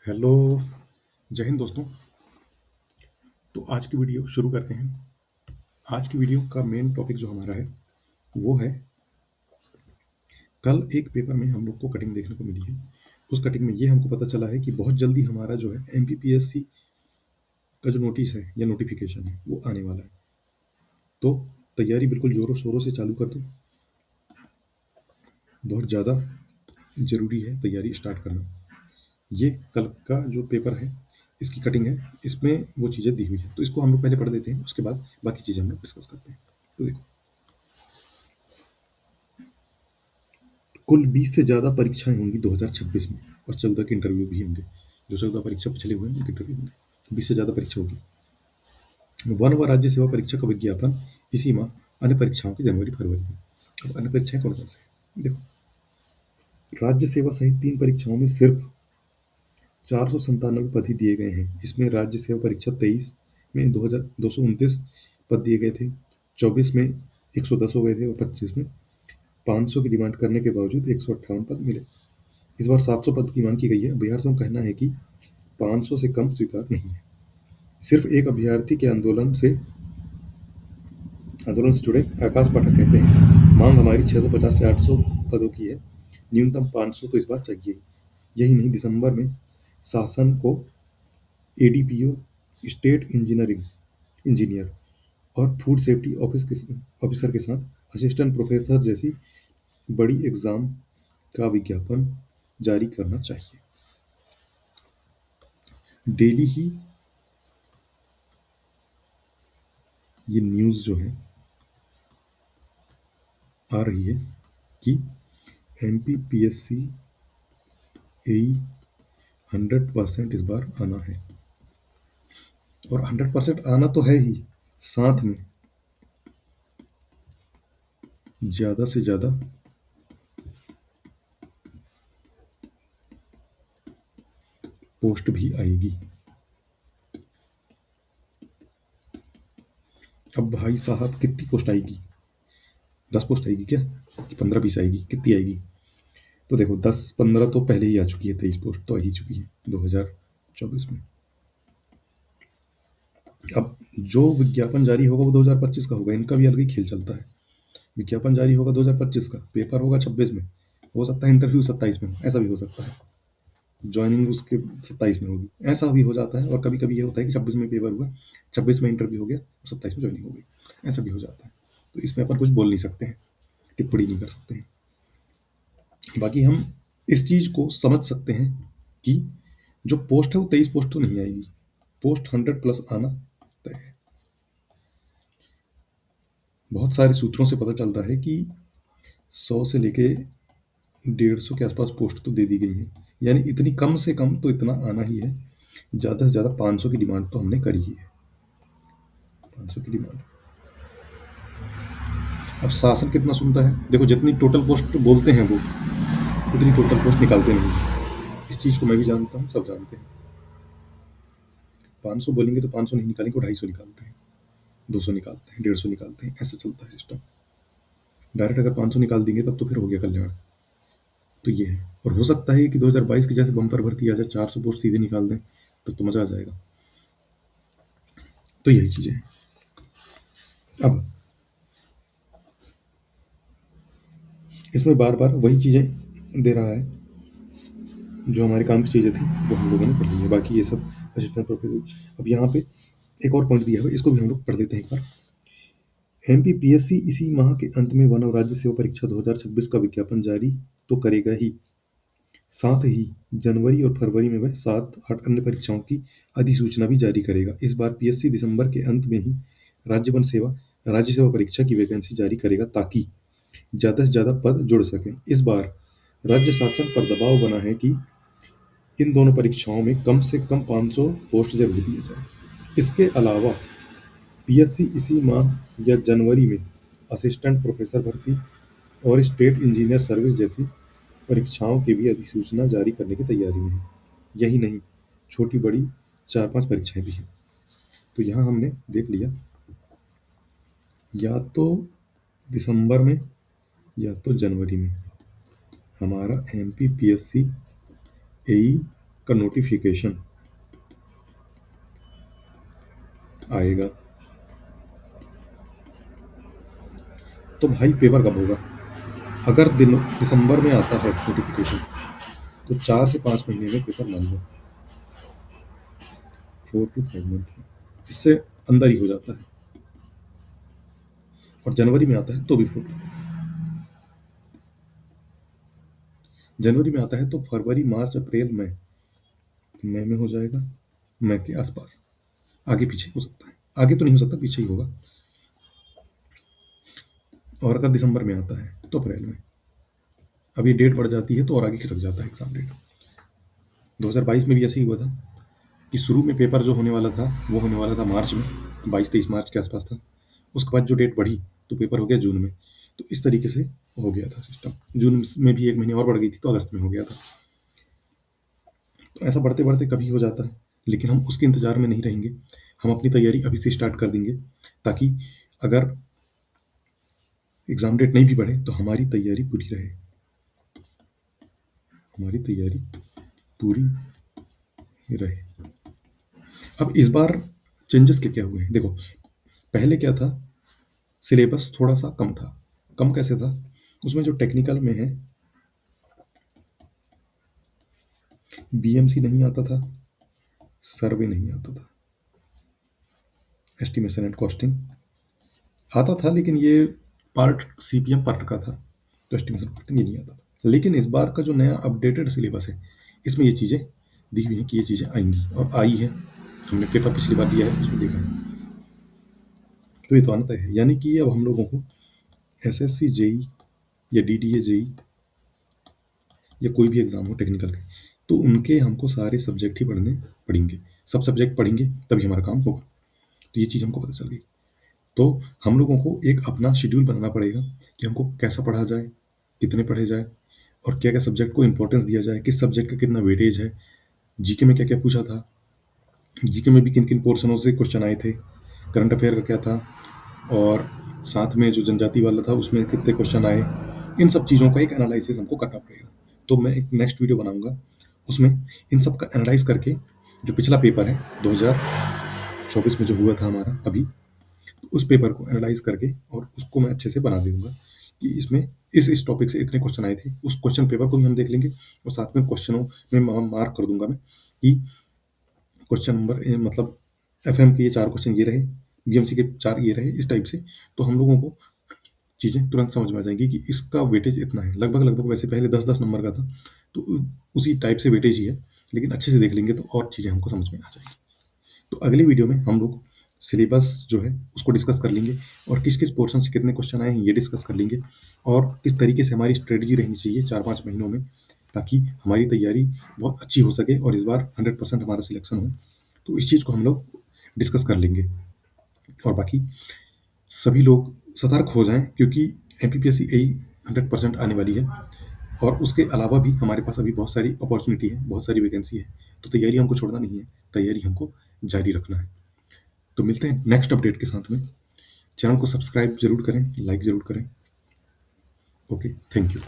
Hello. जय हिंद दोस्तों। तो आज की वीडियो शुरू करते हैं। आज की वीडियो का मेन टॉपिक जो हमारा है वो है, कल एक पेपर में हम लोग को कटिंग देखने को मिली है। उस कटिंग में ये हमको पता चला है कि बहुत जल्दी हमारा जो है एमपीपीएससी का जो नोटिस है या नोटिफिकेशन है वो आने वाला है। तो तैयारी बिल्कुल जोरों शोरों से चालू कर दो। बहुत ज़्यादा ज़रूरी है तैयारी स्टार्ट करना। ये कल का जो पेपर है इसकी कटिंग है, इसमें वो चीज़ें दी हुई है, तो इसको हम लोग पहले पढ़ देते हैं, उसके बाद बाकी चीज़ें हम लोग डिस्कस करते हैं। तो देखो, कुल 20 से ज़्यादा परीक्षाएं होंगी 2026 में, और 14 के इंटरव्यू भी होंगे। जो 14 परीक्षा पिछले हुए हैं उनके इंटरव्यू होंगे। 20 से ज़्यादा परीक्षा होगी। वन व राज्य सेवा परीक्षा का विज्ञापन इसी माह, अन्य परीक्षाओं के जनवरी फरवरी में। अब अन्य परीक्षाएं कौन कौन सी हैं? देखो, राज्य सेवा सहित 3 परीक्षाओं में सिर्फ 497 पद ही दिए गए हैं। इसमें राज्य सेवा परीक्षा 23 में 229 पद दिए गए थे, 24 में 110 हो गए थे, और 25 में 500 की डिमांड करने के बावजूद 158 पद मिले। इस बार 700 पद की मांग की गई है। अभ्यर्थियों का कहना है कि 500 से कम स्वीकार नहीं है। सिर्फ एक अभ्यर्थी के आंदोलन से जुड़े आकाश पाठक कहते हैं, मांग हमारी 650 से 800 पदों की है, न्यूनतम 500 तो इस बार चाहिए। यही नहीं, दिसंबर में शासन को एडीपीओ, स्टेट इंजीनियर और फूड सेफ्टी ऑफिसर के साथ असिस्टेंट प्रोफेसर जैसी बड़ी एग्जाम का विज्ञापन जारी करना चाहिए। डेली ही ये न्यूज़ जो है आ रही है कि एमपीपीएससी एई 100% इस बार आना है। और 100% आना तो है ही, साथ में ज़्यादा से ज़्यादा पोस्ट भी आएगी। अब भाई साहब, कितनी पोस्ट आएगी? 10 पोस्ट आएगी क्या, कि 15-20 आएगी? कितनी आएगी? तो देखो, 10-15 तो पहले ही आ चुकी है, 23 पोस्ट तो आ ही चुकी है 2024 में। अब जो विज्ञापन जारी होगा वो 2025 का होगा। इनका भी अलग ही खेल चलता है। विज्ञापन जारी होगा 2025 का, पेपर होगा 26 में, हो सकता है इंटरव्यू 27 में हो, ऐसा भी हो सकता है। ज्वाइनिंग उसके 27 में होगी, ऐसा भी हो जाता है। और कभी कभी ये होता है कि 26 में पेपर हुआ, 26 में इंटरव्यू हो गया, 27 में ज्वाइनिंग हो गई, ऐसा भी हो जाता है। तो इसमें अपन कुछ बोल नहीं सकते हैं, टिप्पणी नहीं कर सकते हैं। बाकी हम इस चीज को समझ सकते हैं कि जो पोस्ट है वो 23 पोस्ट तो नहीं आएगी, पोस्ट 100+ आना तय है। बहुत सारे सूत्रों से पता चल रहा है कि 100 से लेके 150 के आसपास पोस्ट तो दे दी गई है, यानी इतनी कम से कम तो इतना आना ही है। ज़्यादा से ज़्यादा 500 की डिमांड तो हमने करी ही है, 500 की डिमांड। अब शासन कितना सुनता है? देखो, जितनी टोटल पोस्ट बोलते हैं वो उतनी टोटल पोस्ट निकालते नहीं हैं। इस चीज़ को मैं भी जानता हूँ, सब जानते हैं। 500 बोलेंगे तो 500 नहीं निकालेंगे, 250 निकालते हैं, 200 निकालते हैं, 150 निकालते हैं, ऐसा चलता है सिस्टम। डायरेक्ट अगर 500 निकाल देंगे तब तो फिर हो गया कल्याण। तो ये है। और हो सकता है कि 2022 की जैसे बम्पर भर्ती आ जाए, 400 पोस्ट सीधे निकाल दें, तब तो मजा आ जाएगा। तो यही चीजें हैं। अब इसमें बार बार वही चीजें दे रहा है, जो हमारे काम की चीजें थी वो हम लोगों ने पढ़ ली है। बाकी ये सब असिस्टेंट प्रोफेसर। अब यहाँ पे एक और पॉइंट दिया हुआ है, इसको भी हम लोग पढ़ देते हैं एक बार। एमपीपीएससी इसी माह के अंत में वन और राज्य सेवा परीक्षा 2026 का विज्ञापन जारी तो करेगा ही, साथ ही जनवरी और फरवरी में वह 7-8 अन्य परीक्षाओं की अधिसूचना भी जारी करेगा। इस बार पीएससी दिसंबर के अंत में ही राज्य सेवा परीक्षा की वैकेंसी जारी करेगा, ताकि ज़्यादा से ज़्यादा पद जुड़ सकें। इस बार राज्य शासन पर दबाव बना है कि इन दोनों परीक्षाओं में कम से कम 500 पोस्ट जरूर दिए जाए। इसके अलावा पीएससी इसी माह या जनवरी में असिस्टेंट प्रोफेसर भर्ती और स्टेट इंजीनियर सर्विस जैसी परीक्षाओं की भी अधिसूचना जारी करने की तैयारी में है। यही नहीं, छोटी बड़ी 4-5 परीक्षाएं भी हैं। तो यहाँ हमने देख लिया, या तो दिसंबर में या तो जनवरी में हमारा एमपीपीएससी एई का नोटिफिकेशन आएगा तो भाई पेपर कब होगा? अगर दिसंबर में आता है नोटिफिकेशन तो 4 से 5 महीने में पेपर मान लो, 4 to 5 मंथ में, इससे अंदर ही हो जाता है। और जनवरी में आता है तो भी फुल, जनवरी में आता है तो फरवरी मार्च अप्रैल मई में हो जाएगा, मई के आसपास। आगे पीछे हो सकता है, आगे तो नहीं हो सकता, पीछे ही होगा। और अगर दिसंबर में आता है तो अप्रैल में। अब ये डेट बढ़ जाती है तो और आगे खिसक जाता है एग्जाम डेट। 2022 में भी ऐसे ही हुआ था कि शुरू में पेपर जो होने वाला था वो होने वाला था मार्च में, 22-23 मार्च के आसपास था। उसके बाद जो डेट बढ़ी तो पेपर हो गया जून में। तो इस तरीके से हो गया था सिस्टम। जून में भी 1 महीने और बढ़ गई थी तो अगस्त में हो गया था। तो ऐसा बढ़ते बढ़ते कभी हो जाता है, लेकिन हम उसके इंतजार में नहीं रहेंगे। हम अपनी तैयारी अभी से स्टार्ट कर देंगे, ताकि अगर एग्जाम डेट नहीं भी बढ़े तो हमारी तैयारी पूरी रहे, हमारी तैयारी पूरी रहे। अब इस बार चेंजेस क्या क्या हुए हैं देखो। पहले क्या था, सिलेबस थोड़ा सा कम था। कम कैसे था? उसमें जो टेक्निकल में है, बीएमसी नहीं आता था, सर्वे नहीं आता था, एस्टिमेशन एंड कॉस्टिंग आता था, लेकिन ये पार्ट सीपीएम पार्ट का था, तो एस्टिमेशन कॉस्टिंग ये नहीं आता था। लेकिन इस बार का जो नया अपडेटेड सिलेबस है, इसमें ये चीज़ें दी हुई हैं कि ये चीज़ें आएंगी और आई है। हमने पेपर पिछली बार दिया है, उसमें देखा है, तो ये तो आना तय है। यानी कि अब हम लोगों को एसएससी जेई या डीडीए जेई या कोई भी एग्जाम हो टेक्निकल के, तो उनके हमको सारे सब्जेक्ट ही पढ़ने पड़ेंगे। सब सब्जेक्ट पढ़ेंगे तभी हमारा काम होगा। तो ये चीज़ हमको पता चल गई। तो हम लोगों को एक अपना शेड्यूल बनाना पड़ेगा कि हमको कैसा पढ़ा जाए, कितने पढ़े जाए, और क्या क्या सब्जेक्ट को इंपॉर्टेंस दिया जाए, किस सब्जेक्ट का कितना वेटेज है। जीके में क्या क्या पूछा था, जीके में भी किन किन पोर्शनों से क्वेश्चन आए थे, करंट अफेयर का क्या था, और साथ में जो जनजाति वाला था उसमें कितने क्वेश्चन आए। इन सब चीज़ों का एक एनालिसिस हमको करना पड़ेगा। तो मैं एक नेक्स्ट वीडियो बनाऊंगा, उसमें इन सब का एनालाइज करके जो पिछला पेपर है 2024 में जो हुआ था हमारा अभी, उस पेपर को एनालाइज करके और उसको मैं अच्छे से बना दूंगा कि इसमें इस टॉपिक से इतने क्वेश्चन आए थे। उस क्वेश्चन पेपर को भी हम देख लेंगे और साथ में क्वेश्चनों में मार्क कर दूंगा मैं कि क्वेश्चन नंबर मतलब एफएम के ये 4 क्वेश्चन ये रहे, बीएमसी के 4 ये रहे, इस टाइप से। तो हम लोगों को चीज़ें तुरंत समझ में आ जाएंगी कि इसका वेटेज इतना है, लगभग लगभग। वैसे पहले 10-10 नंबर का था, तो उसी टाइप से वेटेज ही है, लेकिन अच्छे से देख लेंगे तो और चीज़ें हमको समझ में आ जाएंगी। तो अगली वीडियो में हम लोग सिलेबस जो है उसको डिस्कस कर लेंगे, और किस किस पोर्शन से कितने क्वेश्चन आए हैं ये डिस्कस कर लेंगे, और किस तरीके से हमारी स्ट्रेटजी रहनी चाहिए 4-5 महीनों में, ताकि हमारी तैयारी बहुत अच्छी हो सके और इस बार 100% हमारा सिलेक्शन हो। तो इस चीज़ को हम लोग डिस्कस कर लेंगे। और बाकी सभी लोग सतर्क हो जाएं, क्योंकि एमपीपीएससी यही 100% आने वाली है, और उसके अलावा भी हमारे पास अभी बहुत सारी अपॉर्चुनिटी है, बहुत सारी वैकेंसी है। तो तैयारी हमको छोड़ना नहीं है, तैयारी हमको जारी रखना है। तो मिलते हैं नेक्स्ट अपडेट के साथ में। चैनल को सब्सक्राइब जरूर करें, लाइक जरूर करें। Okay, thank you.